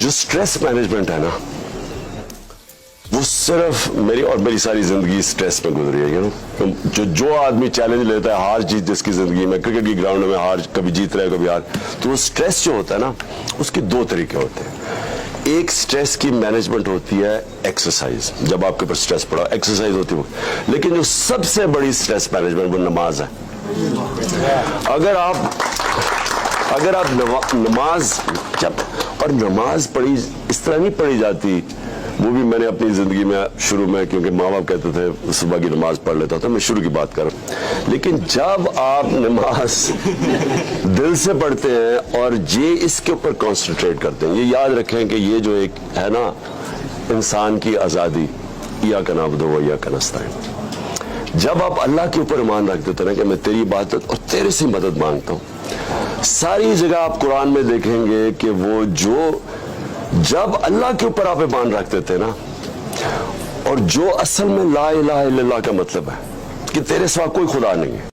जो stress management है ना, वो सिर्फ मेरी सारी जिंदगी स्ट्रेस में गुजरी है। यू नो, जो आदमी चैलेंज लेता है, हार जीत जिसकी जिंदगी में, क्रिकेट की ग्राउंड में हार, कभी जीत रहा है कभी हार, तो वो स्ट्रेस जो होता है ना, उसके दो तरीके होते हैं। एक स्ट्रेस की मैनेजमेंट होती है एक्सरसाइज, जब आपके ऊपर स्ट्रेस पड़ा एक्सरसाइज होती है, लेकिन जो सबसे बड़ी स्ट्रेस मैनेजमेंट वो नमाज है। अगर आप नमाज जब, और नमाज पढ़ी इस तरह नहीं पढ़ी जाती, वो भी मैंने अपनी जिंदगी में शुरू में, क्योंकि माँ बाप कहते थे सुबह की नमाज पढ़ लेता था, मैं शुरू की बात कर रहा हूं। लेकिन जब आप नमाज दिल से पढ़ते हैं और ये इसके ऊपर कॉन्सेंट्रेट करते हैं, ये याद रखें कि ये जो एक है ना इंसान की आज़ादी, इय्याका नअबुदु व इय्याका नस्तईन, जब आप अल्लाह के ऊपर ईमान रख देते हैं कि मैं तेरी इबादत और तेरे से मदद मांगता हूँ, सारी जगह आप कुरान में देखेंगे कि वो जो जब अल्लाह के ऊपर आप ईमान रख देते हैं ना, और जो असल में ला इलाहा इल्लल्लाह का मतलब है कि तेरे सिवा कोई खुदा नहीं है,